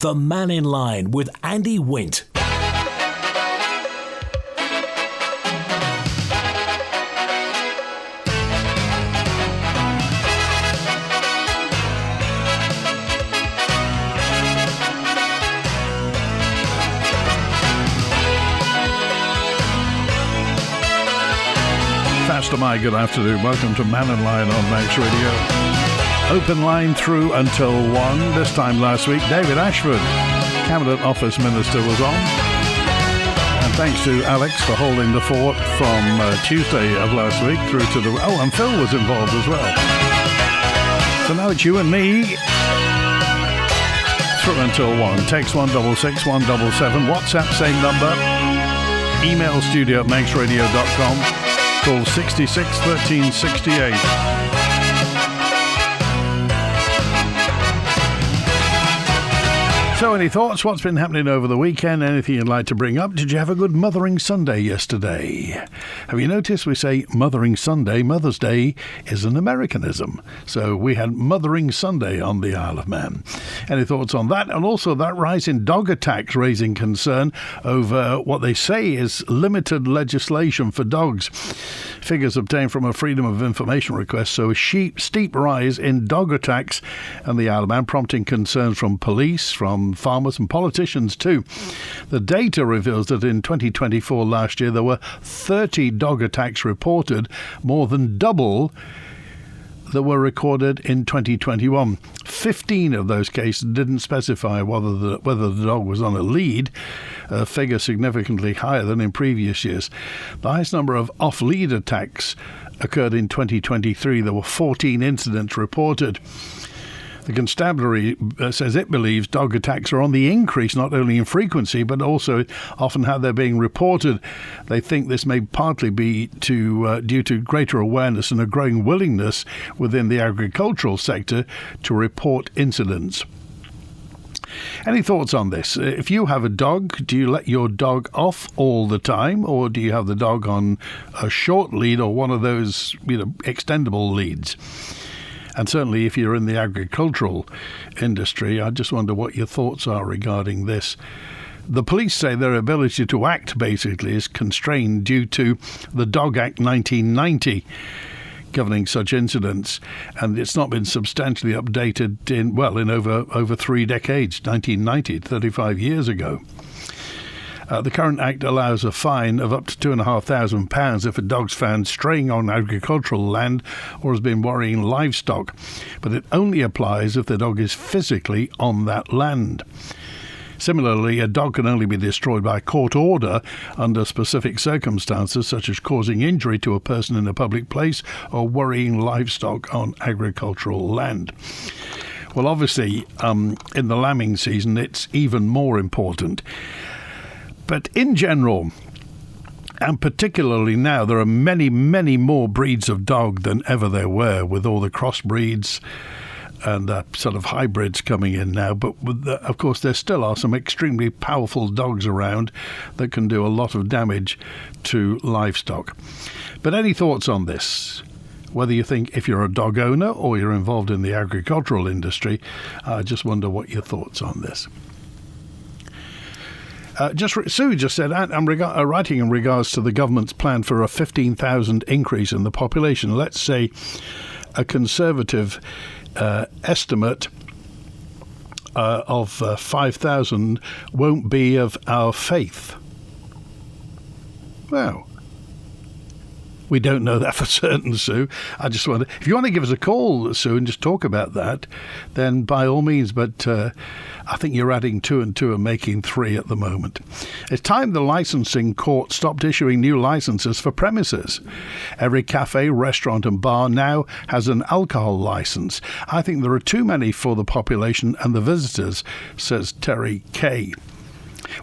The Mannin Line with Andy Wint. Pastor Mike, good afternoon. Welcome to Mannin Line on Manx Radio. Open line through until 1. This time last week, David Ashford, Cabinet Office Minister, was on. And thanks to Alex for holding the fort from Tuesday of last week through to the... Oh, and Phil was involved as well. So now it's you and me through until 1. Text 166 177. WhatsApp, same number. Email studio@manxradio.com. Call 66 13 68. So any thoughts? What's been happening over the weekend? Anything you'd like to bring up? Did you have a good Mothering Sunday yesterday? Have you noticed we say Mothering Sunday? Mother's Day is an Americanism. So we had Mothering Sunday on the Isle of Man. Any thoughts on that? And also that rise in dog attacks raising concern over what they say is limited legislation for dogs. Figures obtained from a Freedom of Information request show a steep rise in dog attacks on the Isle of Man, prompting concerns from police, from farmers and politicians too. The data reveals that in 2024 last year there were 30 dog attacks reported, more than double that were recorded in 2021. 15 of those cases didn't specify whether the dog was on a lead, a figure significantly higher than in previous years. The highest number of off-lead attacks occurred in 2023. There were 14 incidents reported. The constabulary says it believes dog attacks are on the increase, not only in frequency, but also often how they're being reported. They think this may partly be due to greater awareness and a growing willingness within the agricultural sector to report incidents. Any thoughts on this? If you have a dog, do you let your dog off all the time, or do you have the dog on a short lead or one of those, extendable leads? And certainly if you're in the agricultural industry, I just wonder what your thoughts are regarding this. The police say their ability to act basically is constrained due to the Dog Act 1990 governing such incidents, and it's not been substantially updated in over 3 decades, 1990, 35 years ago. The current Act allows a fine of up to £2,500 if a dog's found straying on agricultural land or has been worrying livestock, but it only applies if the dog is physically on that land. Similarly, a dog can only be destroyed by court order under specific circumstances, such as causing injury to a person in a public place or worrying livestock on agricultural land. Well, obviously, in the lambing season, it's even more important. But in general, and particularly now, there are many, many more breeds of dog than ever there were, with all the crossbreeds and sort of hybrids coming in now. But of course, there still are some extremely powerful dogs around that can do a lot of damage to livestock. But any thoughts on this? Whether you think if you're a dog owner or you're involved in the agricultural industry, I just wonder what your thoughts on this. Sue just said, I'm writing in regards to the government's plan for a 15,000 increase in the population. Let's say a conservative estimate of 5,000 won't be of our faith. Well, we don't know that for certain, Sue. I just wonder, if you want to give us a call, Sue, and just talk about that, then by all means, but I think you're adding 2 and 2 and making 3 at the moment. It's time the licensing court stopped issuing new licenses for premises. Every cafe, restaurant and bar now has an alcohol license. I think there are too many for the population and the visitors, says Terry Kay.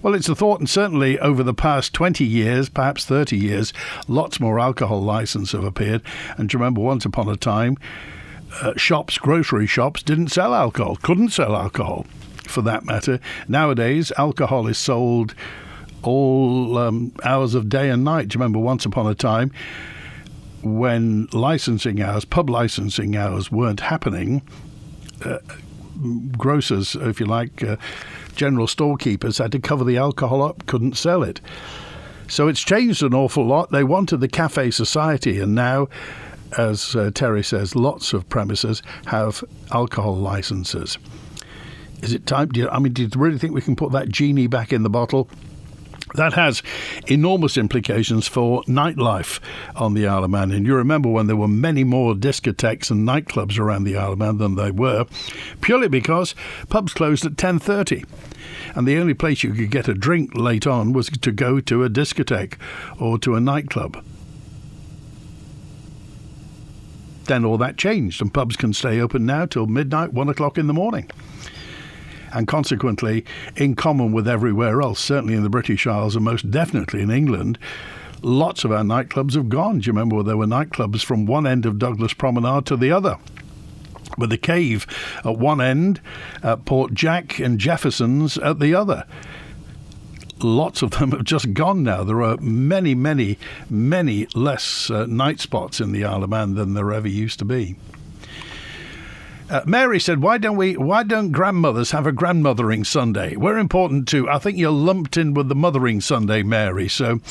Well, it's a thought, and certainly over the past 20 years, perhaps 30 years, lots more alcohol licenses have appeared. And do you remember once upon a time, grocery shops didn't sell alcohol, couldn't sell alcohol for that matter. Nowadays, alcohol is sold all hours of day and night. Do you remember once upon a time when pub licensing hours weren't happening, grocers, if you like, general storekeepers had to cover the alcohol up, couldn't sell it. So it's changed an awful lot. They wanted the cafe society, and now, as Terry says, lots of premises have alcohol licenses. Is it time? Do you really think we can put that genie back in the bottle? That has enormous implications for nightlife on the Isle of Man. And you remember when there were many more discotheques and nightclubs around the Isle of Man than there were, purely because pubs closed at 10:30. And the only place you could get a drink late on was to go to a discotheque or to a nightclub. Then all that changed, and pubs can stay open now till midnight, 1 o'clock in the morning. And consequently, in common with everywhere else, certainly in the British Isles and most definitely in England, lots of our nightclubs have gone. Do you remember there were nightclubs from one end of Douglas Promenade to the other? With the Cave at one end, Port Jack and Jefferson's at the other. Lots of them have just gone now. There are many, many, many less night spots in the Isle of Man than there ever used to be. Mary said, why don't grandmothers have a grandmothering Sunday? We're important too. I think you're lumped in with the mothering Sunday, Mary. So,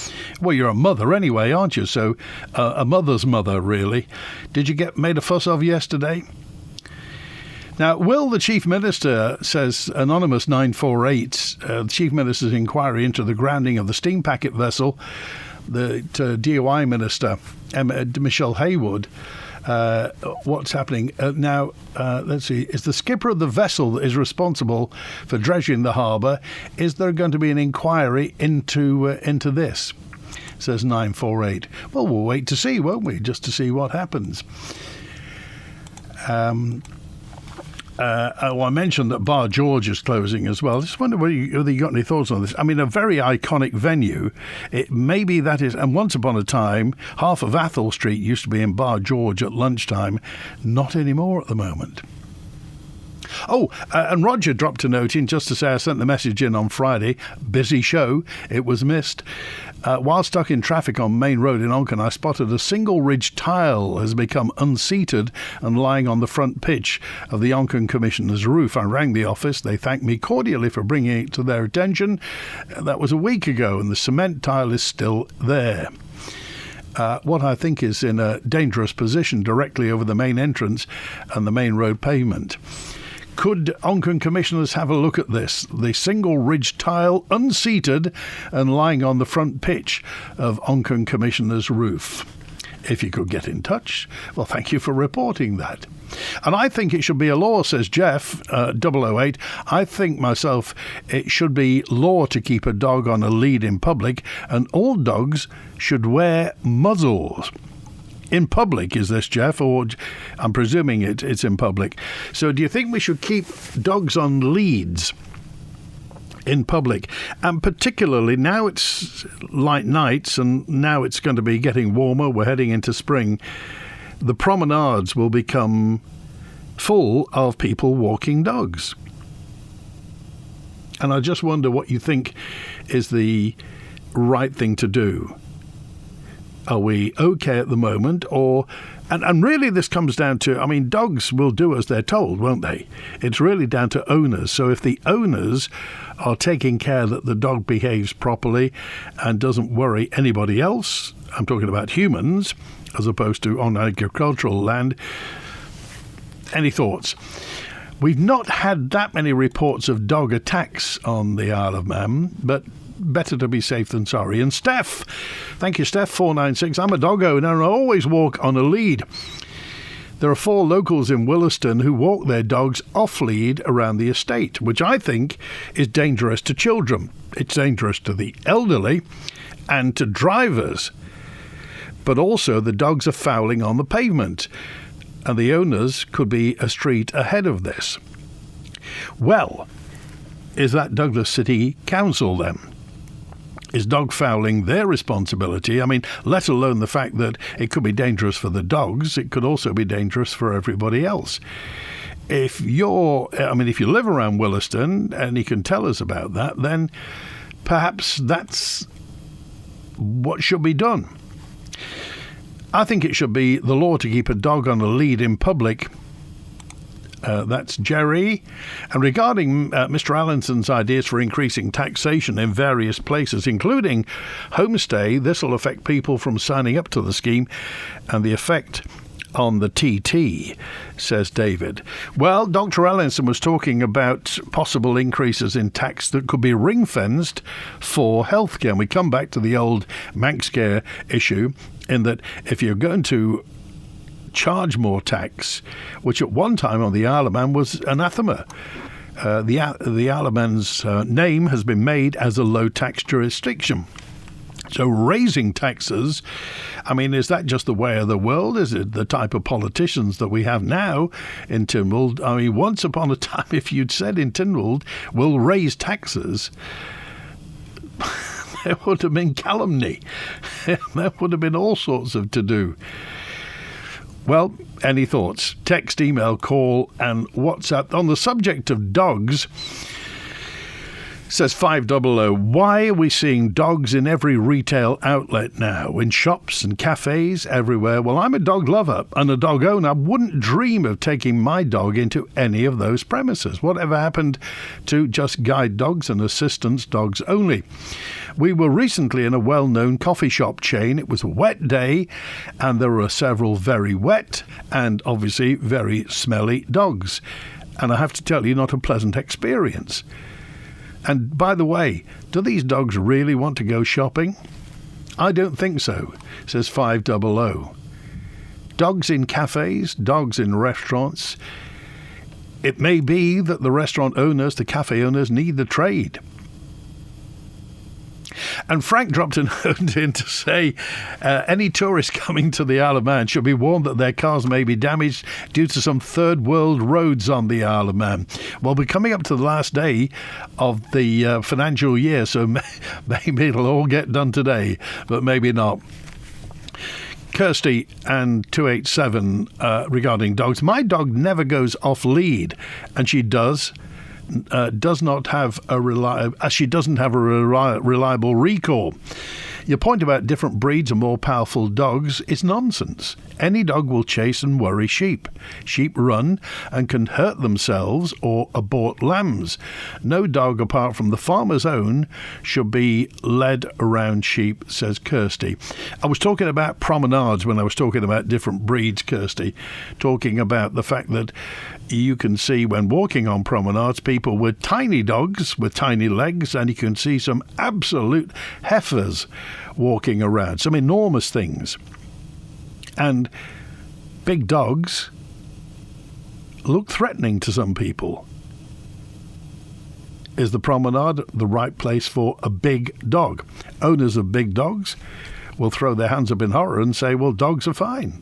well, you're a mother anyway, aren't you? So, a mother's mother, really. Did you get made a fuss of yesterday? Now, will the Chief Minister, says Anonymous 948, the Chief Minister's inquiry into the grounding of the steam packet vessel, the DOI Minister, Michelle Haywood, what's happening now? Let's see. Is the skipper of the vessel that is responsible for dredging the harbour? Is there going to be an inquiry into this? Says 948. Well, we'll wait to see, won't we? Just to see what happens. I mentioned that Bar George is closing as well. I just wonder whether you got any thoughts on this. I mean, a very iconic venue. Maybe that is, and once upon a time, half of Athol Street used to be in Bar George at lunchtime. Not anymore at the moment. Oh, and Roger dropped a note in just to say I sent the message in on Friday. Busy show. It was missed. While stuck in traffic on Main Road in Onchan, I spotted a single ridge tile has become unseated and lying on the front pitch of the Onchan Commissioner's roof. I rang the office. They thanked me cordially for bringing it to their attention. That was a week ago, and the cement tile is still there. What I think is in a dangerous position directly over the main entrance and the main road pavement. Could Onchan Commissioners have a look at this? The single ridge tile unseated and lying on the front pitch of Onchan Commissioner's roof. If you could get in touch, well, thank you for reporting that. And I think it should be a law, says Jeff, 008. I think myself it should be law to keep a dog on a lead in public, and all dogs should wear muzzles. In public, is this, Jeff? Or I'm presuming it's in public. So do you think we should keep dogs on leads in public? And particularly now it's light nights and now it's going to be getting warmer. We're heading into spring. The promenades will become full of people walking dogs. And I just wonder what you think is the right thing to do. Are we okay at the moment? And really this comes down to, I mean, dogs will do as they're told, won't they? It's really down to owners. So if the owners are taking care that the dog behaves properly and doesn't worry anybody else, I'm talking about humans, as opposed to on agricultural land. Any thoughts? We've not had that many reports of dog attacks on the Isle of Man, but better to be safe than sorry. And Steph, thank you, Steph, 496. I'm a dog owner and I always walk on a lead. There are 4 locals in Williston who walk their dogs off lead around the estate, which I think is dangerous to children. It's dangerous to the elderly and to drivers. But also the dogs are fouling on the pavement, and the owners could be a street ahead of this. Well, is that Douglas City Council then? Is dog fouling their responsibility? I mean, let alone the fact that it could be dangerous for the dogs, it could also be dangerous for everybody else. If you live around Williston and you can tell us about that, then perhaps that's what should be done. I think it should be the law to keep a dog on a lead in public That's Jerry. And regarding Mr. Allinson's ideas for increasing taxation in various places, including homestay, this will affect people from signing up to the scheme and the effect on the TT, says David. Well, Dr. Allinson was talking about possible increases in tax that could be ring-fenced for healthcare. And we come back to the old MaxCare issue in that if you're going to charge more tax, which at one time on the Isle of Man was anathema. The Isle of Man's name has been made as a low-tax jurisdiction. So raising taxes, I mean, is that just the way of the world? Is it the type of politicians that we have now in Tynwald? I mean, once upon a time, if you'd said in Tynwald, we'll raise taxes, there would have been calumny. There would have been all sorts of to-do. Well, any thoughts? Text, email, call and WhatsApp. On the subject of dogs, says 500, why are we seeing dogs in every retail outlet now? In shops and cafes, everywhere. Well, I'm a dog lover and a dog owner. I wouldn't dream of taking my dog into any of those premises. Whatever happened to just guide dogs and assistance dogs only? We were recently in a well-known coffee shop chain. It was a wet day and there were several very wet and obviously very smelly dogs. And I have to tell you, not a pleasant experience. And by the way, do these dogs really want to go shopping? I don't think so, says 500. Dogs in cafes, dogs in restaurants. It may be that the restaurant owners, the cafe owners, need the trade. And Frank dropped a note in to say any tourists coming to the Isle of Man should be warned that their cars may be damaged due to some third world roads on the Isle of Man. Well, we're coming up to the last day of the financial year, so maybe it'll all get done today, but maybe not. Kirsty and 287 regarding dogs. My dog never goes off lead, and she does not have a reliable recall. Your point about different breeds and more powerful dogs is nonsense. Any dog will chase and worry sheep. Sheep run and can hurt themselves or abort lambs. No dog apart from the farmer's own should be led around sheep, says Kirsty. I was talking about promenades when I was talking about different breeds, Kirsty, talking about the fact that you can see when walking on promenades people with tiny dogs with tiny legs, and you can see some absolute heifers walking around, some enormous things. And big dogs look threatening to some people. Is the promenade the right place for a big dog? Owners of big dogs will throw their hands up in horror and say, well, dogs are fine.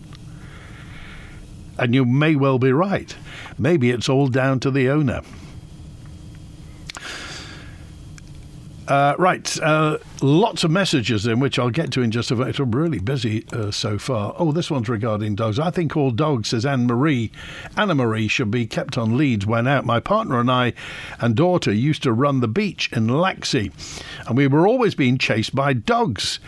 And you may well be right. Maybe it's all down to the owner. Lots of messages in which I'll get to in just a minute. I'm really busy so far. Oh, this one's regarding dogs. I think all dogs, says Anna Marie, should be kept on leads when out. My partner and I and daughter used to run the beach in Laxey, and we were always being chased by dogs.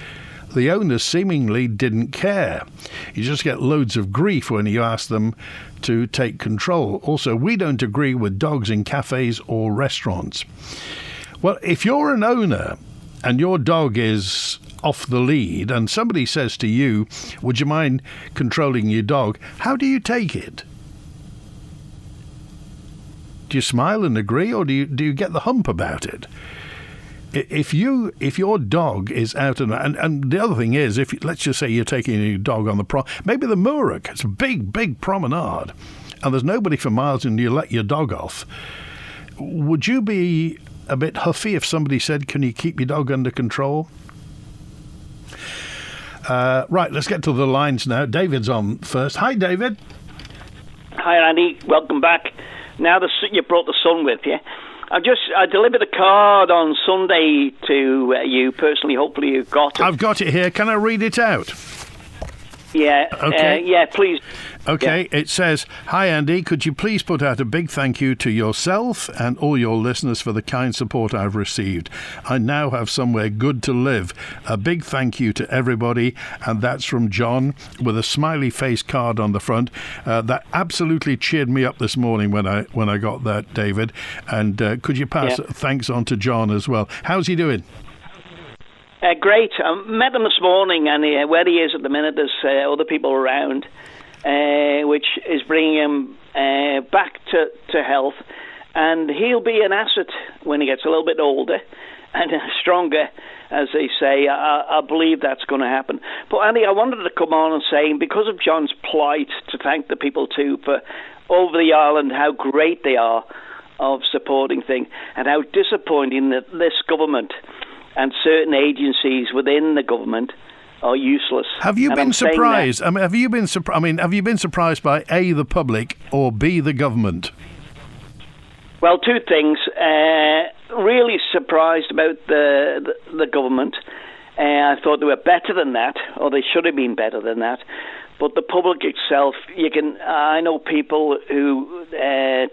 The owners seemingly didn't care. You just get loads of grief when you ask them to take control. Also, we don't agree with dogs in cafes or restaurants. Well, if you're an owner and your dog is off the lead and somebody says to you, would you mind controlling your dog? How do you take it? Do you smile and agree, or do you get the hump about it? If your dog is out and the other thing is, if let's just say you're taking your dog on maybe the Moorrook, it's a big promenade, and there's nobody for miles, and you let your dog off, would you be a bit huffy if somebody said, can you keep your dog under control? Right, let's get to the lines now. David's on first. Hi, David. Hi, Andy. Welcome back. Now you brought the son with you. I delivered a card on Sunday to you personally. Hopefully you got it. I've got it here. Can I read it out? Yeah, Okay. please. Okay, It says, "Hi Andy, could you please put out a big thank you to yourself and all your listeners for the kind support I've received. I now have somewhere good to live. A big thank you to everybody," and that's from John with a smiley face card on the front. That absolutely cheered me up this morning when I got that, David. And could you pass thanks on to John as well? How's he doing? Great. I met him this morning, and where he is at the minute, there's other people around, which is bringing him back to health. And he'll be an asset when he gets a little bit older and stronger, as they say. I believe that's going to happen. But, Andy, I wanted to come on and say, because of John's plight, to thank the people, too, for over the island, how great they are of supporting things, and how disappointing that this government and certain agencies within the government are useless. Have you been surprised? Have you been surprised by A, the public, or B, the government? Well, two things. Really surprised about the government. I thought they were better than that, or they should have been better than that. But the public itself, I know people who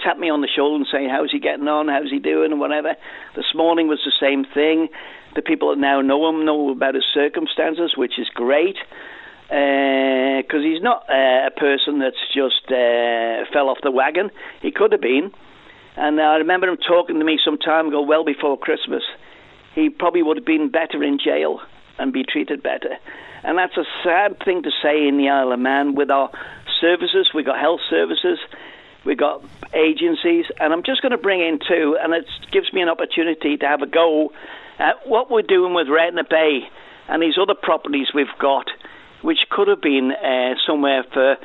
tap me on the shoulder and say, "How's he getting on? How's he doing?" and whatever. This morning was the same thing. The people that now know him know about his circumstances, which is great, because he's not a person that's just fell off the wagon. He could have been. And I remember him talking to me some time ago, well before Christmas. He probably would have been better in jail and be treated better. And that's a sad thing to say in the Isle of Man with our services. We've got health services, we've got agencies, and I'm just going to bring in two, and it gives me an opportunity to have a go at what we're doing with Retina Bay and these other properties we've got, which could have been somewhere for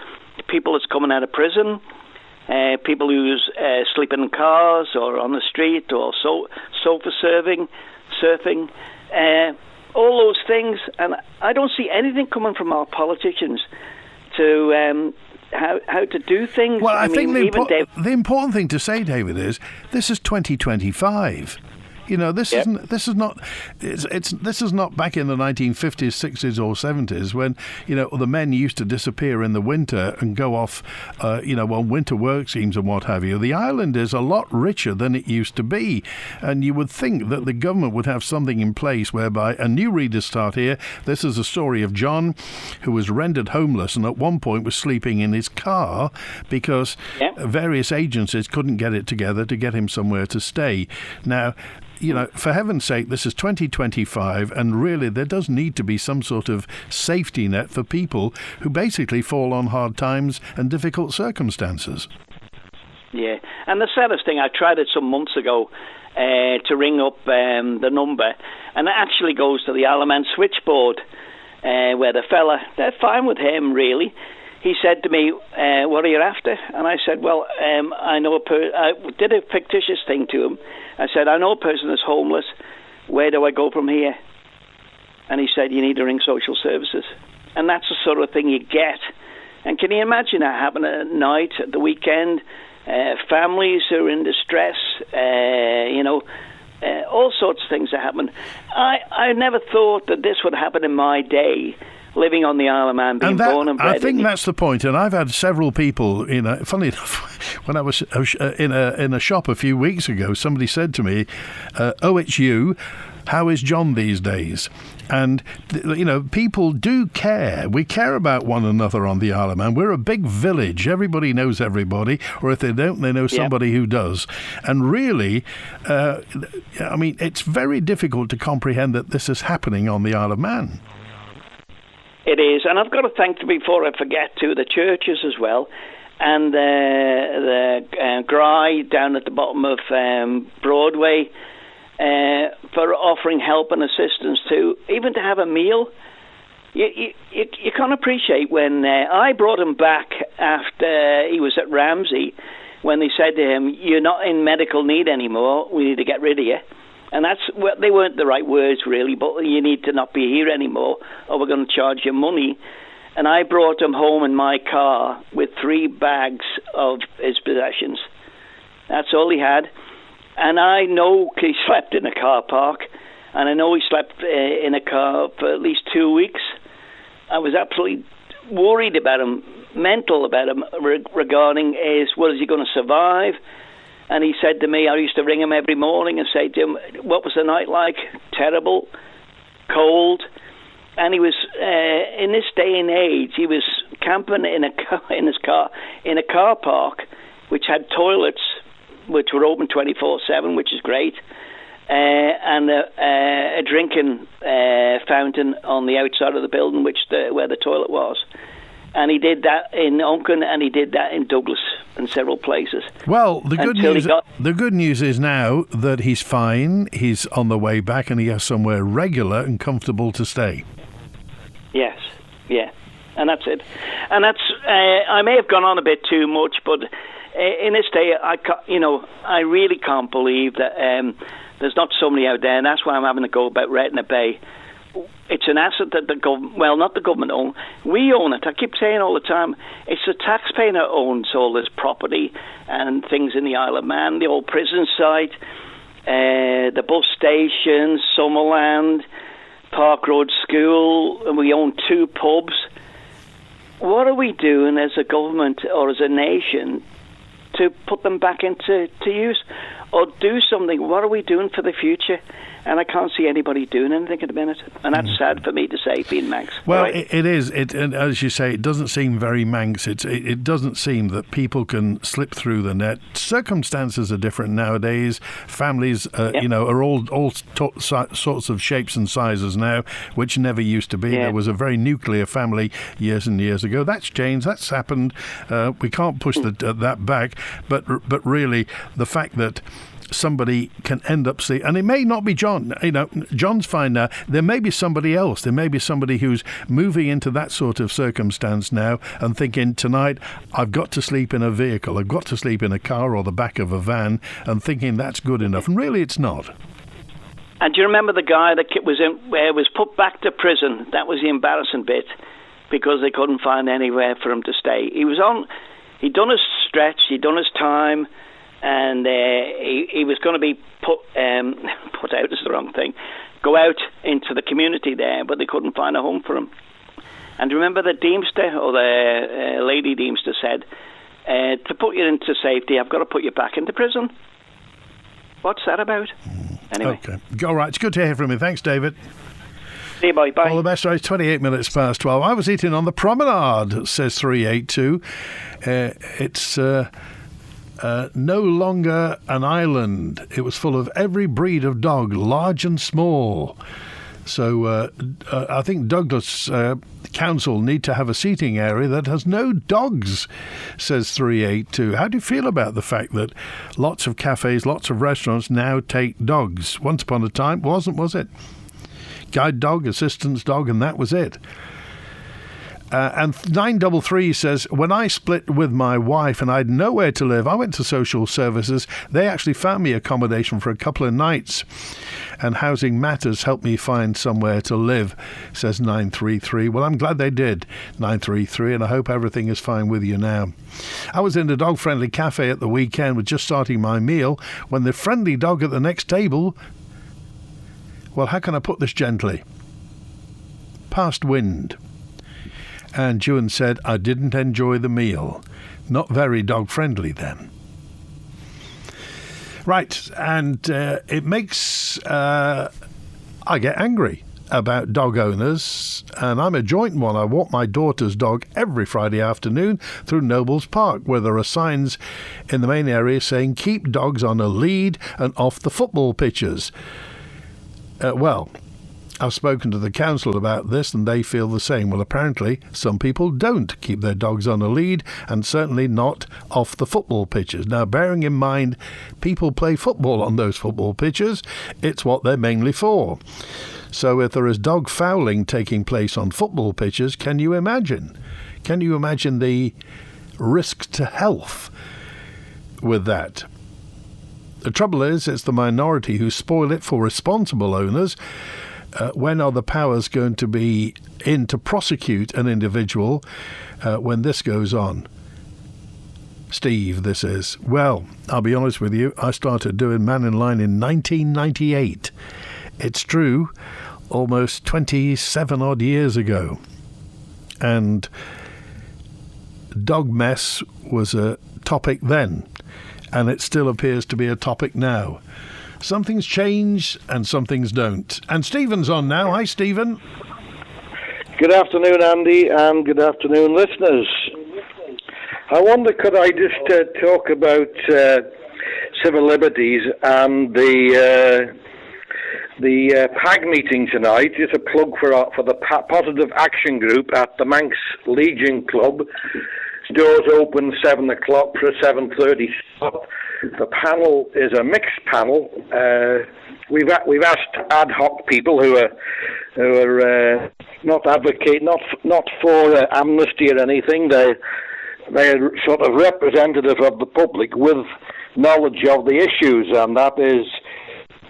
people that's coming out of prison, people who's sleeping in cars or on the street, or sofa surfing, all those things. And I don't see anything coming from our politicians to how to do things. Well, I think the important thing to say, David, is this is 2025. This is not back in the 1950s, 60s or 70s when, the men used to disappear in the winter and go off, on winter work schemes and what have you. The island is a lot richer than it used to be. And you would think that the government would have something in place whereby, a new reader start here, this is a story of John, who was rendered homeless and at one point was sleeping in his car because various agencies couldn't get it together to get him somewhere to stay. Now, for heaven's sake, this is 2025, and really there does need to be some sort of safety net for people who basically fall on hard times and difficult circumstances. Yeah, and the saddest thing, I tried it some months ago to ring up the number, and it actually goes to the Isle of Man switchboard, where the fella, they're fine with him, really. He said to me, "What are you after?" And I said, "Well, I know I did a fictitious thing to him. I said, I know a person that's homeless. Where do I go from here?" And he said, "You need to ring social services." And that's the sort of thing you get. And can you imagine that happening at night, at the weekend? Families who are in distress, all sorts of things that happen. I never thought that this would happen in my day, living on the Isle of Man, being born and bred. I think that's the point, and I've had several people, funny enough, when I was in a shop a few weeks ago, somebody said to me, "Oh, it's you, how is John these days?" And, people do care. We care about one another on the Isle of Man. We're a big village. Everybody knows everybody, or if they don't, they know somebody who does. And really, it's very difficult to comprehend that this is happening on the Isle of Man. It is, and I've got to thank, before I forget, to the churches as well, and the GRI down at the bottom of Broadway for offering help and assistance too, even to have a meal. You can't appreciate when I brought him back after he was at Ramsey, when they said to him, "You're not in medical need anymore, we need to get rid of you." And they weren't the right words, really, but you need to not be here anymore, or we're going to charge you money. And I brought him home in my car with 3 bags of his possessions. That's all he had. And I know he slept in a car park, and I know he slept in a car for at least 2 weeks. I was absolutely worried about him, mental about him, regarding was he going to survive? And he said to me, I used to ring him every morning and say to him, what was the night like? Terrible, cold. And he was, in this day and age, he was camping in a car park, which had toilets, which were open 24/7, which is great, and a drinking fountain on the outside of the building, where the toilet was. And he did that in Uncan, and he did that in Douglas and several places. Well, the good news is now that he's fine, he's on the way back, and he has somewhere regular and comfortable to stay. Yes, yeah, and that's it. And that's I may have gone on a bit too much, but in this day, I really can't believe that there's not somebody out there, and that's why I'm having to go about Retina Bay. It's an asset that the government, well, not the government own. We own it. I keep saying all the time, it's the taxpayer that owns all this property and things in the Isle of Man, the old prison site, the bus station, Summerland, Park Road School, and we own 2 pubs. What are we doing as a government or as a nation to put them back into use or do something? What are we doing for the future? And I can't see anybody doing anything at the minute. And that's sad for me to say, being Manx. Well, right? it is. And as you say, it doesn't seem very Manx. It doesn't seem that people can slip through the net. Circumstances are different nowadays. Families, are all sorts of shapes and sizes now, which never used to be. Yeah. There was a very nuclear family years and years ago. That's changed. That's happened. We can't push that back. But really, the fact that somebody can end up and it may not be John. John's fine now. There may be somebody else. There may be somebody who's moving into that sort of circumstance now and thinking, tonight I've got to sleep in a vehicle, I've got to sleep in a car or the back of a van, and thinking that's good enough. And really it's not. And do you remember the guy that was put back to prison? That was the embarrassing bit, because they couldn't find anywhere for him to stay. He'd done his stretch, he'd done his time, and he was going to be put out is the wrong thing, go out into the community there, but they couldn't find a home for him. And remember the Deemster, or the lady Deemster, said, to put you into safety, I've got to put you back into prison. What's that about? Anyway. Okay. All right, it's good to hear from you. Thanks, David. See you, bye. All the best. It's 28 minutes past 12. I was eating on the promenade, says 382. It's no longer an island. It was full of every breed of dog, large and small. So I think Douglas Council need to have a seating area that has no dogs, says 382. How do you feel about the fact that lots of cafes, lots of restaurants now take dogs? Once upon a time, was it? Guide dog, assistance dog, and that was it. And 933 says, when I split with my wife and I had nowhere to live, I went to social services. They actually found me accommodation for a couple of nights. And Housing Matters helped me find somewhere to live, says 933. Well, I'm glad they did, 933, and I hope everything is fine with you now. I was in a dog-friendly cafe at the weekend with just starting my meal when the friendly dog at the next table, well, how can I put this gently? Passed wind. And June said, I didn't enjoy the meal. Not very dog-friendly then. Right, and it makes... I get angry about dog owners, and I'm a joint one. I walk my daughter's dog every Friday afternoon through Nobles Park, where there are signs in the main area saying, keep dogs on a lead and off the football pitches. Well... I've spoken to the council about this and they feel the same. Well, apparently some people don't keep their dogs on a lead and certainly not off the football pitches. Now, bearing in mind people play football on those football pitches, it's what they're mainly for. So if there is dog fouling taking place on football pitches, can you imagine? Can you imagine the risk to health with that? The trouble is, it's the minority who spoil it for responsible owners. When are the powers going to be in to prosecute an individual when this goes on? Steve, this is. Well, I'll be honest with you, I started doing Mannin Line in 1998. It's true, almost 27 odd years ago. and dog mess was a topic then, and it still appears to be a topic now. Some things change and some things don't. And Stephen's on now. Hi, Stephen. Good afternoon, Andy, and good afternoon, listeners. I wonder, could I just talk about civil liberties and the PAG meeting tonight? Just a plug for the Positive Action Group at the Manx Legion Club. Doors open 7 o'clock for a 7:30 start. The panel is a mixed panel. We've asked ad hoc people who are not for amnesty or anything. They're sort of representative of the public with knowledge of the issues, and that is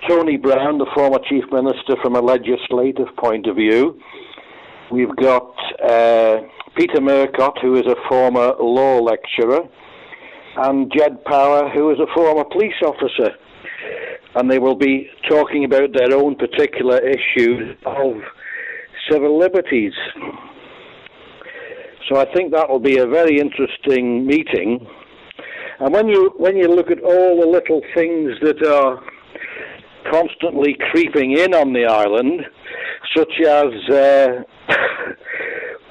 Tony Brown, the former Chief Minister, from a legislative point of view. We've got Peter Murcott, who is a former law lecturer, and Jed Power, who is a former police officer. And they will be talking about their own particular issues of civil liberties. So I think that will be a very interesting meeting. And when you look at all the little things that are constantly creeping in on the island, such as,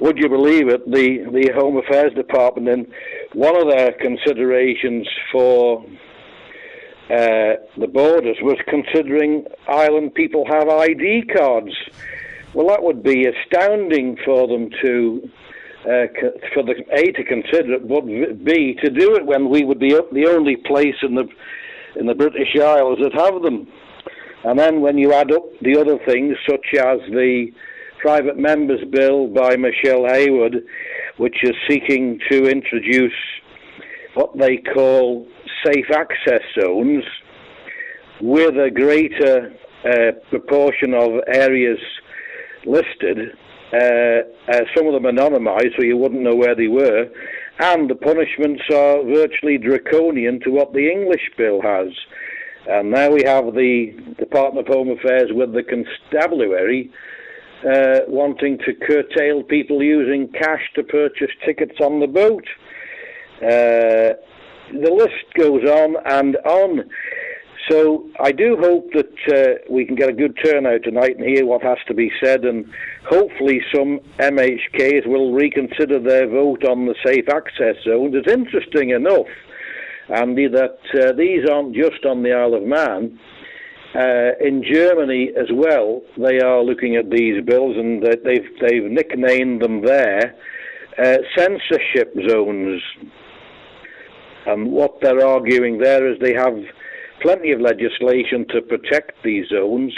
would you believe it, the Home Affairs Department, and one of their considerations for the borders was considering island people have ID cards. Well, that would be astounding for them to consider it, but B, to do it when we would be the only place in the British Isles that have them. And then when you add up the other things, such as the Private Members Bill by Michelle Hayward, which is seeking to introduce what they call safe access zones, with a greater proportion of areas listed, some of them anonymised so you wouldn't know where they were, and the punishments are virtually draconian to what the English bill has. And now we have the Department of Home Affairs with the constabulary wanting to curtail people using cash to purchase tickets on the boat. The list goes on and on. So I do hope that we can get a good turnout tonight and hear what has to be said, and hopefully some MHKs will reconsider their vote on the safe access zones. It's interesting enough, Andy, that these aren't just on the Isle of Man. In Germany as well, they are looking at these bills, and they've nicknamed them there censorship zones. And what they're arguing there is they have plenty of legislation to protect these zones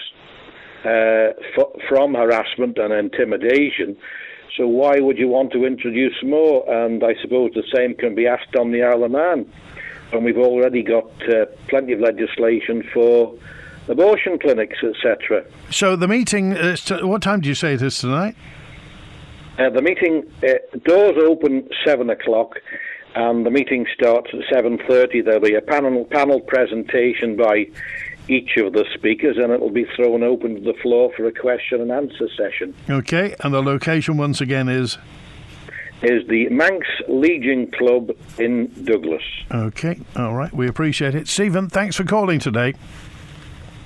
from harassment and intimidation. So why would you want to introduce more? And I suppose the same can be asked on the Isle of Man. And we've already got plenty of legislation for abortion clinics, etc. So the meeting, what time do you say it is tonight? The meeting, doors open 7 o'clock, and the meeting starts at 7:30. There'll be a panel presentation by each of the speakers, and it will be thrown open to the floor for a question and answer session. Okay, and the location once again is the Manx Legion Club in Douglas. Okay, all right, we appreciate it. Stephen, thanks for calling today.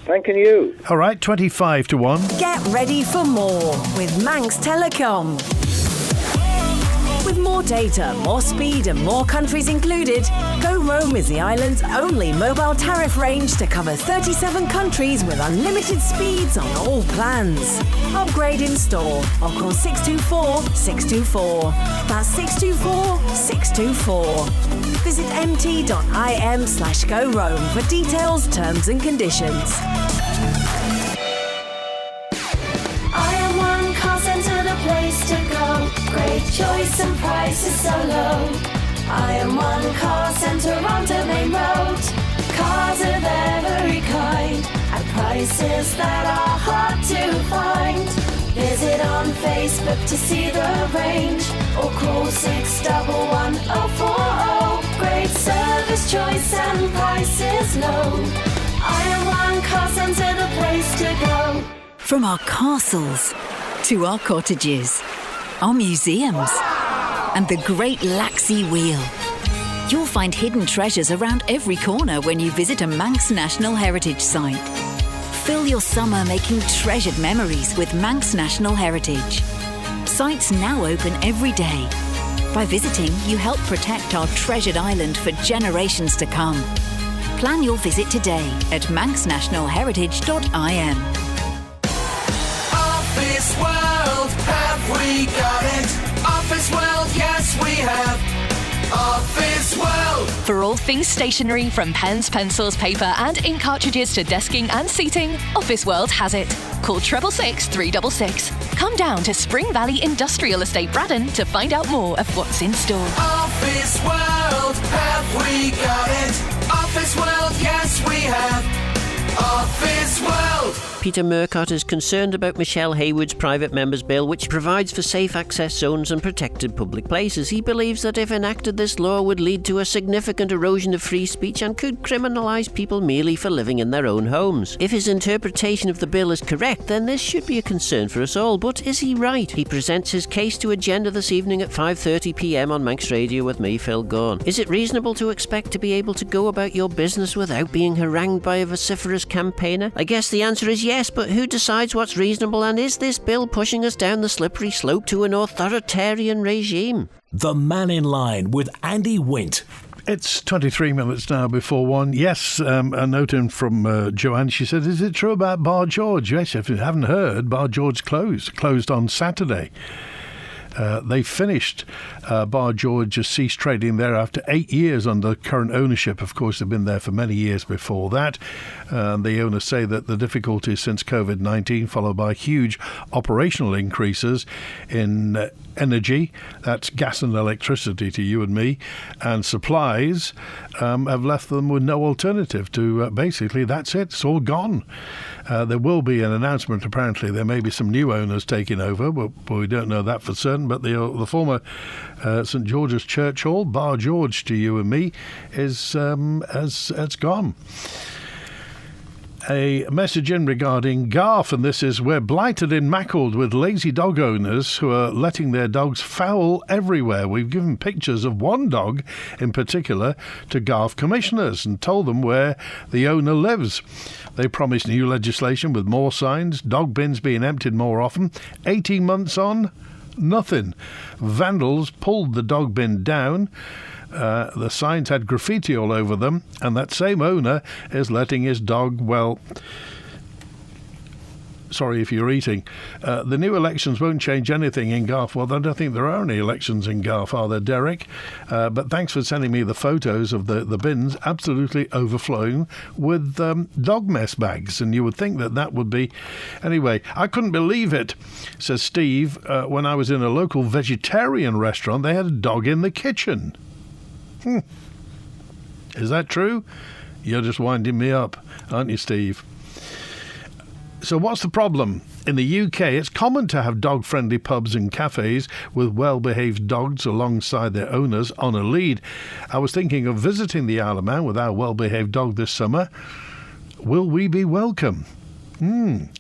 Thanking you. All right, 25 to 1. Get ready for more with Manx Telecom. With more data, more speed and more countries included, Go Roam is the island's only mobile tariff range to cover 37 countries with unlimited speeds on all plans. Upgrade in store or call 624-624. That's 624-624. Visit mt.im/Go Roam for details, terms and conditions. Place to go, great choice and prices so low. I am one car centre on Domain Road. Cars of every kind at prices that are hard to find. Visit on Facebook to see the range or call 611-040. Great service, choice and prices low. I am one car centre, the place to go. From our castles to our cottages, are museums and the Great Laxey Wheel. You'll find hidden treasures around every corner when you visit a Manx National Heritage Site. Fill your summer making treasured memories with Manx National Heritage. Sites now open every day. By visiting, you help protect our treasured island for generations to come. Plan your visit today at manxnationalheritage.im. Office World, have we got it? Office World, yes we have. Office World. For all things stationery, from pens, pencils, paper and ink cartridges to desking and seating, Office World has it. Call 666 366. Come down to Spring Valley Industrial Estate, Braddon, to find out more of what's in store. Office World, have we got it? Office World, yes we have. Office World. Peter Murcott is concerned about Michelle Haywood's private members bill, which provides for safe access zones and protected public places. He believes that if enacted, this law would lead to a significant erosion of free speech and could criminalise people merely for living in their own homes. If his interpretation of the bill is correct, then this should be a concern for us all. But is he right? He presents his case to Agenda this evening at 5:30pm on Manx Radio with me, Phil Gaughan. Is it reasonable to expect to be able to go about your business without being harangued by a vociferous campaigner? I guess the answer is yes, but who decides what's reasonable, and is this bill pushing us down the slippery slope to an authoritarian regime? The Mannin Line with Andy Wint. It's 23 minutes now before 1. Yes, a note in from Joanne. She said, is it true about Bar George? Yes, if you haven't heard, Bar George closed on Saturday. They finished. Bar George has ceased trading there after 8 years under current ownership. Of course, they've been there for many years before that. The owners say that the difficulties since COVID-19, followed by huge operational increases in energy, that's gas and electricity to you and me, and supplies, have left them with no alternative to basically that's it, it's all gone. There will be an announcement, apparently there may be some new owners taking over, but we don't know that for certain. But the former St George's Church Hall, Bar George to you and me, has gone. A message in regarding Garth, and this is: we're blighted in Maccled with lazy dog owners who are letting their dogs foul everywhere. We've given pictures of one dog in particular to Garth commissioners and told them where the owner lives. They promised new legislation with more signs, dog bins being emptied more often. 18 months on, nothing. Vandals pulled the dog bin down. The signs had graffiti all over them, and that same owner is letting his dog, well, sorry if you're eating. The new elections won't change anything in Garth. Well, I don't think there are any elections in Garth, are there, Derek? But thanks for sending me the photos of the bins absolutely overflowing with dog mess bags. And you would think that would be... Anyway, I couldn't believe it, says Steve. When I was in a local vegetarian restaurant, they had a dog in the kitchen. Is that true? You're just winding me up, aren't you, Steve? So what's the problem? In the UK, it's common to have dog-friendly pubs and cafes with well-behaved dogs alongside their owners on a lead. I was thinking of visiting the Isle of Man with our well-behaved dog this summer. Will we be welcome?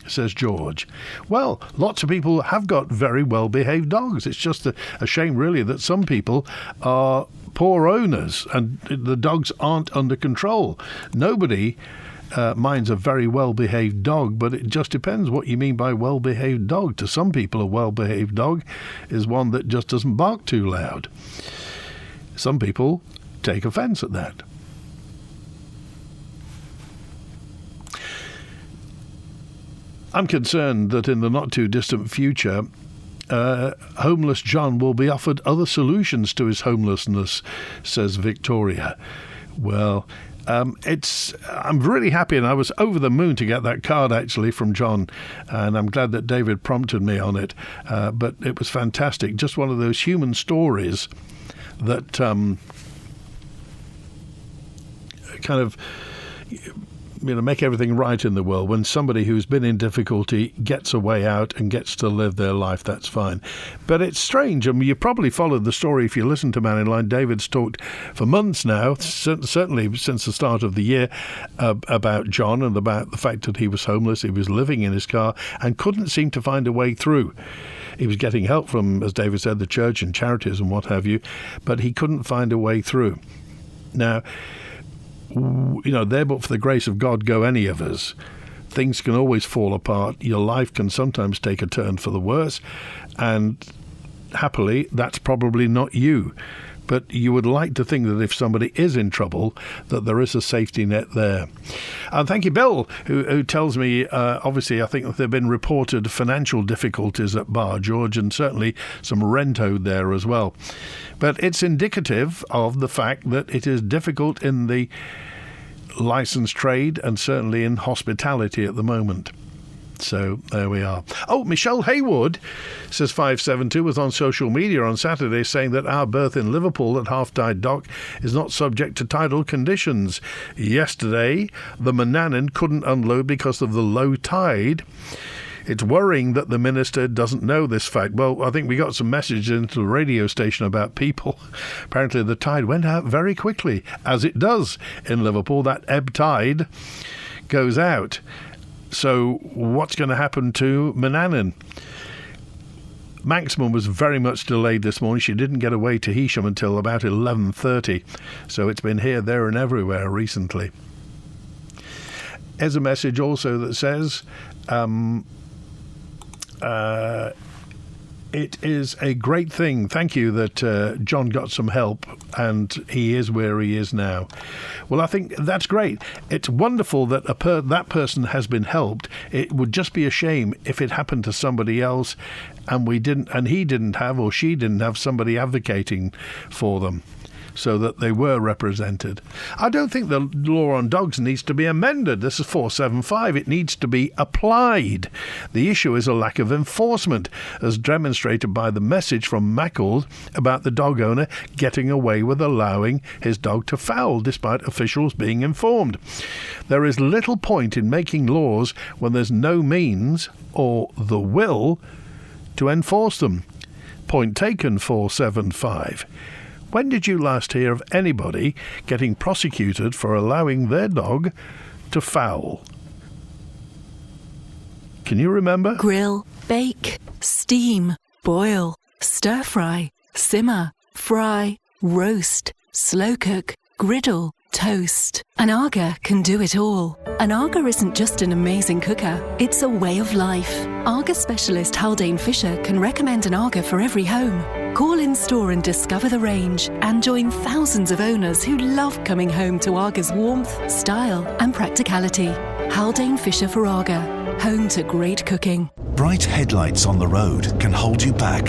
Says George. Well, lots of people have got very well-behaved dogs. It's just a shame, really, that some people are poor owners and the dogs aren't under control. Nobody minds a very well-behaved dog, but it just depends what you mean by well-behaved dog. To some people, a well-behaved dog is one that just doesn't bark too loud. Some people take offence at that. I'm concerned that in the not-too-distant future, homeless John will be offered other solutions to his homelessness, says Victoria. Well, I'm really happy, and I was over the moon to get that card, actually, from John, and I'm glad that David prompted me on it. But it was fantastic. Just one of those human stories that kind of make everything right in the world. When somebody who's been in difficulty gets a way out and gets to live their life, that's fine. But it's strange. I mean, you probably followed the story if you listen to Mannin Line. David's talked for months now, certainly since the start of the year, about John and about the fact that he was homeless, he was living in his car and couldn't seem to find a way through. He was getting help from, as David said, the church and charities and what have you, but he couldn't find a way through. Now, there but for the grace of God go any of us. Things can always fall apart. Your life can sometimes take a turn for the worse, and happily, that's probably not you. But you would like to think that if somebody is in trouble, that there is a safety net there. And thank you, Bill, who tells me, obviously, I think there have been reported financial difficulties at Bar George and certainly some rent owed there as well. But it's indicative of the fact that it is difficult in the licensed trade and certainly in hospitality at the moment. So there we are. Oh, Michelle Haywood, says 572, was on social media on Saturday saying that our berth in Liverpool at Half-Tide Dock is not subject to tidal conditions. Yesterday, the Mannin couldn't unload because of the low tide. It's worrying that the minister doesn't know this fact. Well, I think we got some messages into the radio station about people. Apparently the tide went out very quickly, as it does in Liverpool. That ebb tide goes out. So what's going to happen to Mannin? Manxman was very much delayed this morning. She didn't get away to Heysham until about 11:30. So it's been here, there and everywhere recently. There's a message also that says it is a great thing. Thank you that John got some help and he is where he is now. Well, I think that's great. It's wonderful that that person has been helped. It would just be a shame if it happened to somebody else and he didn't have or she didn't have somebody advocating for them so that they were represented. I don't think the law on dogs needs to be amended. This is 475. It needs to be applied. The issue is a lack of enforcement, as demonstrated by the message from Mackle about the dog owner getting away with allowing his dog to foul despite officials being informed. There is little point in making laws when there's no means or the will to enforce them. Point taken, 475. When did you last hear of anybody getting prosecuted for allowing their dog to foul? Can you remember? Grill, bake, steam, boil, stir fry, simmer, fry, roast, slow cook, griddle, toast. An Arga can do it all. An Arga isn't just an amazing cooker, it's a way of life. Arga specialist Haldane Fisher can recommend an Arga for every home. Call in store and discover the range and join thousands of owners who love coming home to Arga's warmth, style and practicality. Haldane Fisher for Arga, home to great cooking. Bright headlights on the road can hold you back.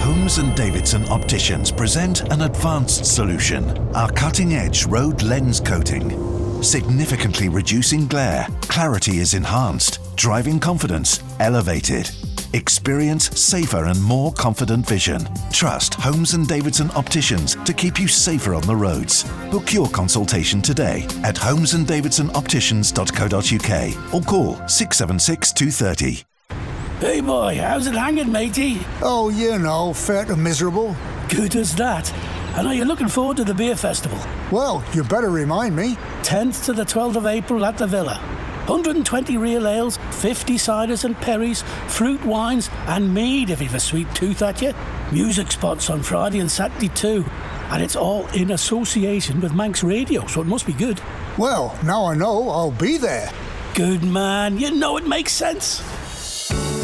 Holmes & Davidson Opticians present an advanced solution, our cutting-edge road lens coating. Significantly reducing glare, clarity is enhanced, driving confidence elevated. Experience safer and more confident vision. Trust Holmes & Davidson Opticians to keep you safer on the roads. Book your consultation today at holmesanddavidsonopticians.co.uk or call 676 230. Hey boy, how's it hanging, matey? Oh, you know, fair to miserable. Good as that. And are you looking forward to the beer festival? Well, you better remind me. 10th to the 12th of April at the Villa. 120 real ales, 50 ciders and perries, fruit wines and mead if you've a sweet tooth at you. Music spots on Friday and Saturday too. And it's all in association with Manx Radio, so it must be good. Well, now I know I'll be there. Good man, you know it makes sense.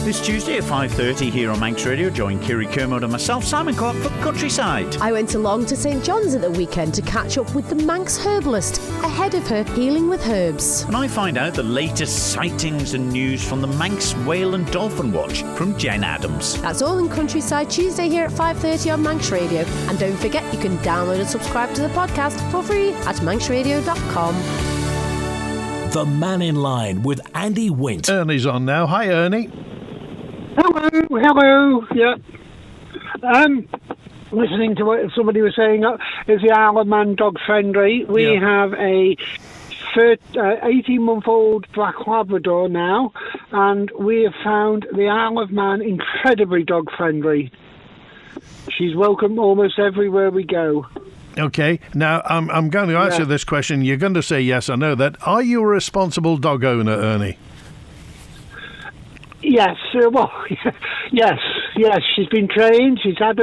This Tuesday at 5:30 here on Manx Radio, join Kiri Kermode and myself, Simon Clark, for Countryside. I went along to St John's at the weekend to catch up with the Manx herbalist ahead of her Healing with Herbs. And I find out the latest sightings and news from the Manx Whale and Dolphin Watch from Jen Adams. That's all in Countryside Tuesday here at 5:30 on Manx Radio. And don't forget, you can download and subscribe to the podcast for free at manxradio.com. The Mannin Line with Andy Wint. Ernie's on now. Hi, Ernie. Hello, yeah. Listening to what somebody was saying, is the Isle of Man dog friendly? We have a 18-month-old Black Labrador now, and we have found the Isle of Man incredibly dog-friendly. She's welcome almost everywhere we go. Okay, now I'm going to answer this question. You're going to say yes, I know that. Are you a responsible dog owner, Ernie? Yes, yes. She's been trained. She's had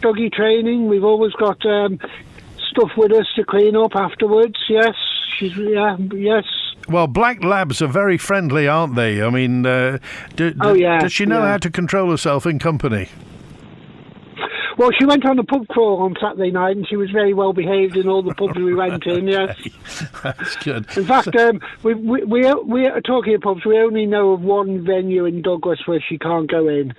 doggy training. We've always got stuff with us to clean up afterwards. Yes, yes. Well, black labs are very friendly, aren't they? I mean, does she know how to control herself in company? Well, she went on a pub crawl on Saturday night, and she was very well behaved in all the pubs we went in. Yes, that's good. In fact, we are talking of pubs. We only know of one venue in Douglas where she can't go in.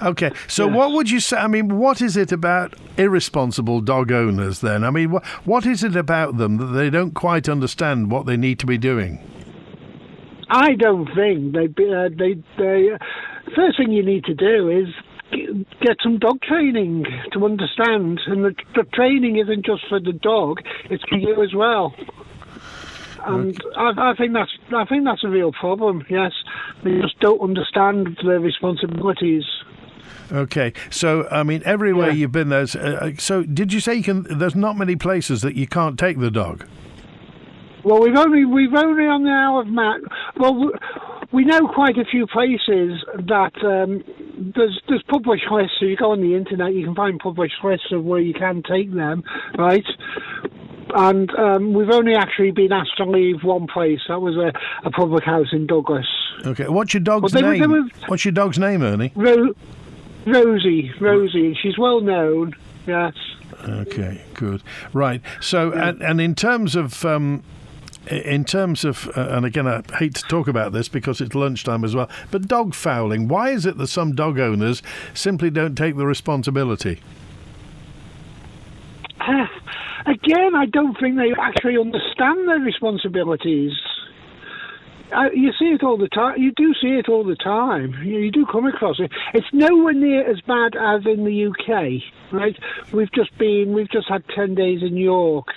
Okay, so what would you say? I mean, what is it about irresponsible dog owners then? I mean, what is it about them that they don't quite understand what they need to be doing? I don't think they. First thing you need to do is get some dog training to understand, and the training isn't just for the dog; it's for you as well. And I think that's a real problem. Yes, they just don't understand their responsibilities. Okay, so I mean, everywhere you've been, there's. So, did you say there's not many places that you can't take the dog? Well, we've only on the Isle of Man. Well, we know quite a few places that there's published lists. So you go on the internet, you can find published lists of where you can take them, right? And we've only actually been asked to leave one place. That was a public house in Douglas. Okay, what's your dog's name? What's your dog's name, Ernie? Rosie. She's well known. Yes. Okay, good. Right. So, and in terms of, and again, I hate to talk about this because it's lunchtime as well, but dog fouling, why is it that some dog owners simply don't take the responsibility? Again, I don't think they actually understand their responsibilities. You see it all the time. You do see it all the time. You do come across it. It's nowhere near as bad as in the UK, right? We've just had 10 days in York,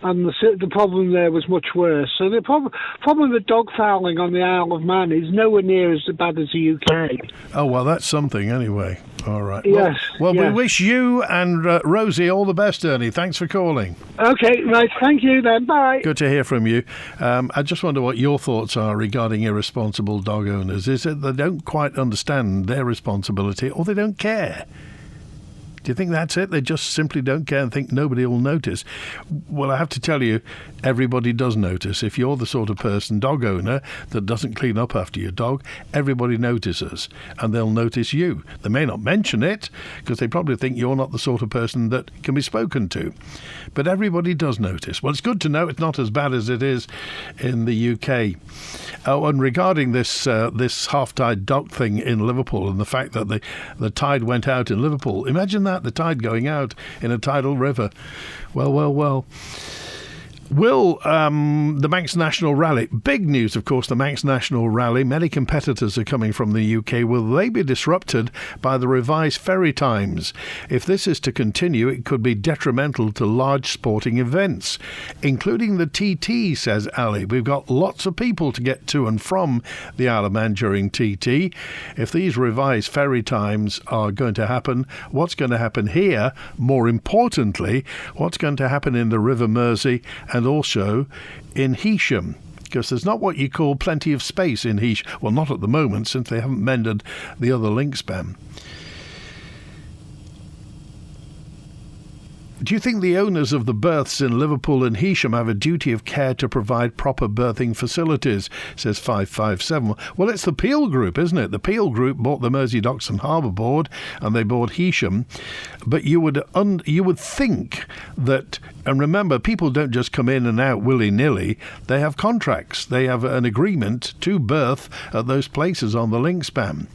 and the problem there was much worse. So the problem with dog fouling on the Isle of Man is nowhere near as bad as the UK. Oh, well, that's something anyway. All right. Yes. Well, we wish you and Rosie all the best, Ernie. Thanks for calling. Okay, right. Thank you then. Bye. Good to hear from you. I just wonder what your thoughts are regarding irresponsible dog owners. Is it they don't quite understand their responsibility or they don't care? Do you think that's it? They just simply don't care and think nobody will notice. Well, I have to tell you, everybody does notice. If you're the sort of person, dog owner, that doesn't clean up after your dog, everybody notices, and they'll notice you. They may not mention it, because they probably think you're not the sort of person that can be spoken to. But everybody does notice. Well, it's good to know it's not as bad as it is in the UK. Oh, and regarding this half-tide dock thing in Liverpool and the fact that the tide went out in Liverpool, imagine that, the tide going out in a tidal river. Well. Will the Manx National Rally, big news of course, the Manx National Rally, many competitors are coming from the UK, will they be disrupted by the revised ferry times? If this is to continue, it could be detrimental to large sporting events, including the TT, says Ali. We've got lots of people to get to and from the Isle of Man during TT. If these revised ferry times are going to happen, what's going to happen here? More importantly, what's going to happen in the River Mersey and also in Heysham, because there's not what you call plenty of space in Heysham. Well, not at the moment, since they haven't mended the other link span. Do you think the owners of the berths in Liverpool and Heysham have a duty of care to provide proper berthing facilities, says 557. Well, it's the Peel Group, isn't it? The Peel Group bought the Mersey Docks and Harbour Board, and they bought Heysham. But you would think that, and remember, people don't just come in and out willy-nilly. They have contracts. They have an agreement to berth at those places on the link span.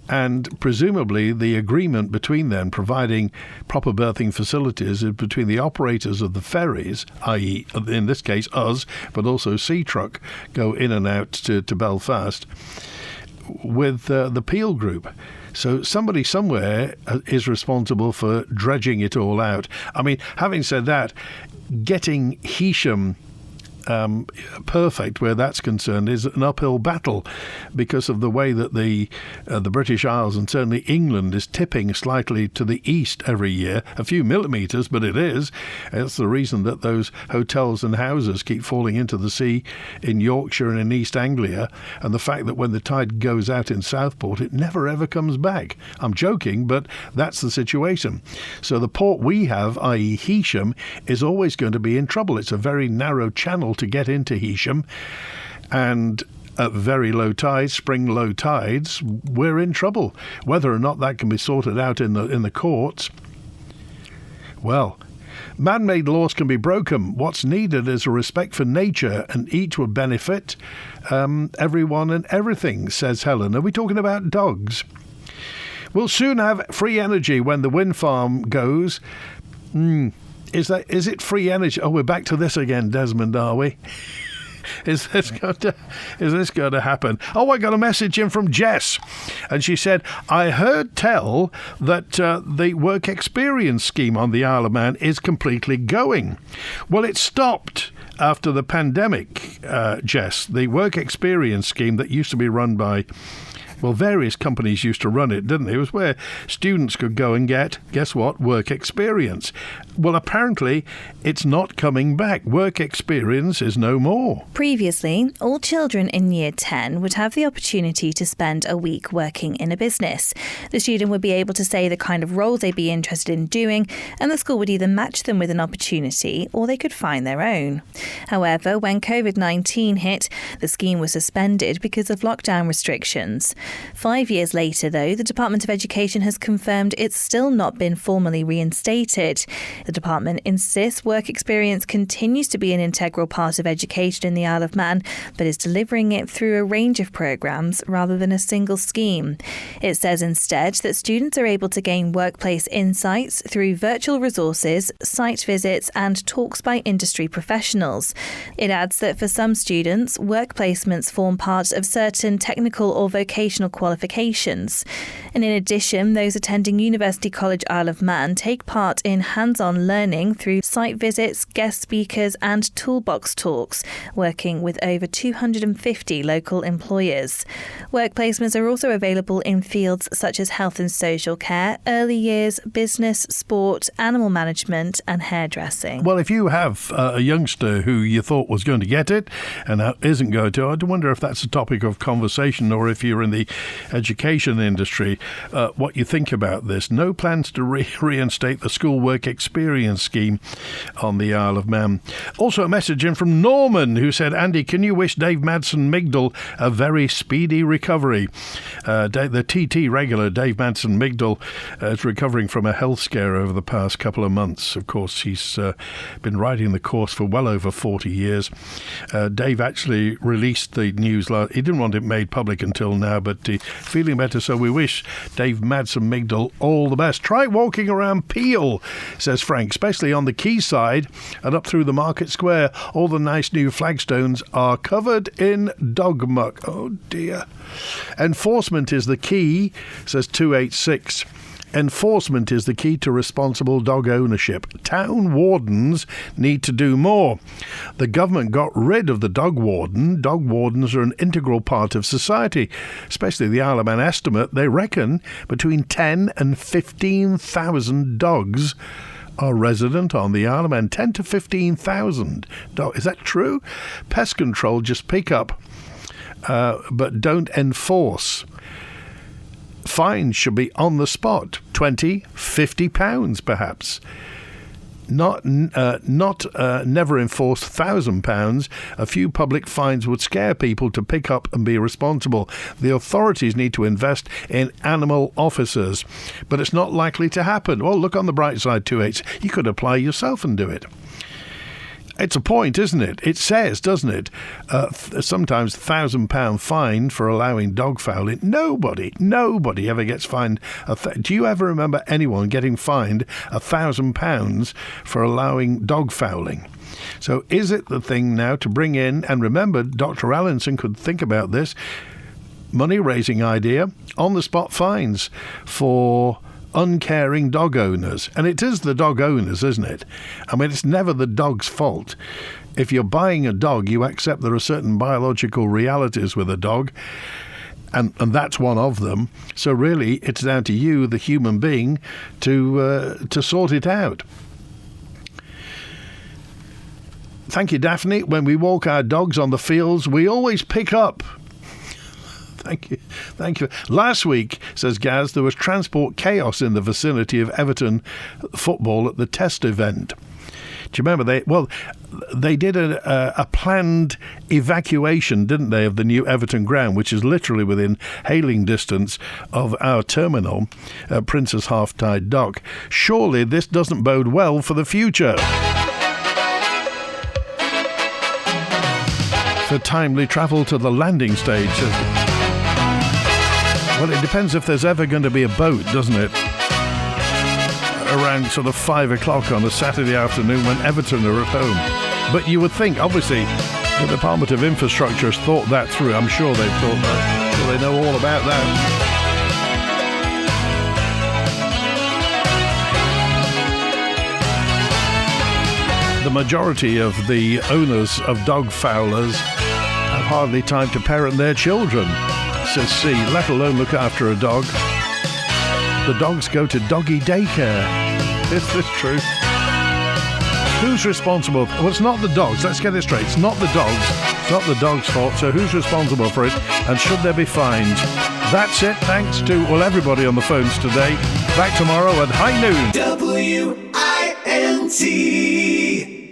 And presumably the agreement between them providing proper berthing facilities is between the operators of the ferries, i.e. in this case us, but also Sea Truck go in and out to Belfast, with the Peel Group. So somebody somewhere is responsible for dredging it all out. I mean, having said that, getting Heysham perfect where that's concerned is an uphill battle because of the way that the British Isles and certainly England is tipping slightly to the east every year, a few millimetres, but it is. It's the reason that those hotels and houses keep falling into the sea in Yorkshire and in East Anglia, and the fact that when the tide goes out in Southport, it never ever comes back. I'm joking, but that's the situation. So the port we have, i.e. Heysham, is always going to be in trouble. It's a very narrow channel to get into Heysham, and at very low tides, spring low tides, we're in trouble. Whether or not that can be sorted out in the courts, well, man-made laws can be broken. What's needed is a respect for nature, and each will benefit everyone and everything, says Helen. Are we talking about dogs? We'll soon have free energy when the wind farm goes. Is it free energy? Oh, we're back to this again, Desmond, are we? Is this going to happen? Oh, I got a message in from Jess, and she said, I heard tell that the work experience scheme on the Isle of Man is completely going. Well, it stopped after the pandemic, Jess. The work experience scheme that used to be run by, well, various companies used to run it, didn't they? It was where students could go and get, guess what, work experience. Well, apparently, it's not coming back. Work experience is no more. Previously, all children in Year 10 would have the opportunity to spend a week working in a business. The student would be able to say the kind of roles they'd be interested in doing, and the school would either match them with an opportunity or they could find their own. However, when COVID-19 hit, the scheme was suspended because of lockdown restrictions. 5 years later, though, the Department of Education has confirmed it's still not been formally reinstated. The department insists work experience continues to be an integral part of education in the Isle of Man, but is delivering it through a range of programmes rather than a single scheme. It says instead that students are able to gain workplace insights through virtual resources, site visits and talks by industry professionals. It adds that for some students, work placements form part of certain technical or vocational qualifications. And in addition, those attending University College Isle of Man take part in hands-on learning through site visits, guest speakers and toolbox talks, working with over 250 local employers. Work placements are also available in fields such as health and social care, early years, business, sport, animal management and hairdressing. Well, if you have a youngster who you thought was going to get it and isn't going to, I wonder if that's a topic of conversation, or if you're in the education industry, what you think about this. No plans to reinstate the school work experience scheme on the Isle of Man. Also a message in from Norman, who said, Andy, can you wish Dave Madsen Migdal a very speedy recovery? The TT regular, Dave Madsen Migdal, is recovering from a health scare over the past couple of months. Of course, he's been riding the course for well over 40 years. Dave actually released the news. He didn't want it made public until now, but he's feeling better, so we wish Dave Madsen Migdal all the best. Try walking around Peel, says Frank, especially on the quayside and up through the market square. All the nice new flagstones are covered in dog muck. Oh dear. Enforcement is the key, says 286. Enforcement is the key to responsible dog ownership. Town wardens need to do more. The government got rid of the dog warden. Dog wardens are an integral part of society, especially the Isle of Man estimate. They reckon between 10 and 15,000 dogs are resident on the Isle of Man. 10 to 15,000 dogs. Is that true? Pest control just pick up, but don't enforce. Fines should be on the spot, £20, £50 perhaps. Not never enforced £1,000. A few public fines would scare people to pick up and be responsible. The authorities need to invest in animal officers, but it's not likely to happen. Well, look on the bright side, 28. You could apply yourself and do it. It's a point, isn't it? It says, doesn't it, sometimes £1,000 fine for allowing dog fouling. Nobody ever gets fined. Do you ever remember anyone getting fined £1,000 for allowing dog fouling? So is it the thing now to bring in, and remember, Dr. Allinson could think about this, money-raising idea, on-the-spot fines for uncaring dog owners. And it is the dog owners, isn't it? I mean, it's never the dog's fault. if you're buying a dog, you accept there are certain biological realities with a dog, and that's one of them. So really, it's down to you, the human being, to sort it out. Thank you, Daphne. When we walk our dogs on the fields, we always pick up. Thank you. Thank you. Last week, says Gaz, there was transport chaos in the vicinity of Everton football at the test event. Do you remember? They did a planned evacuation, didn't they, of the new Everton ground, which is literally within hailing distance of our terminal, Princess Half-Tide Dock. Surely this doesn't bode well for the future. For timely travel to the landing stage. Well, it depends if there's ever going to be a boat, doesn't it? Around sort of 5 o'clock on a Saturday afternoon when Everton are at home. But you would think, obviously, the Department of Infrastructure has thought that through. I'm sure they've thought that. So they know all about that. The majority of the owners of dog foulers have hardly time to parent their children, says C, let alone look after a dog. The dogs go to doggy daycare. Is this true? Who's responsible? Well, it's not the dogs. Let's get it straight. It's not the dogs. It's not the dog's fault. So who's responsible for it? And should there be fines? That's it. Thanks to, well, everybody on the phones today. Back tomorrow at high noon. WINT.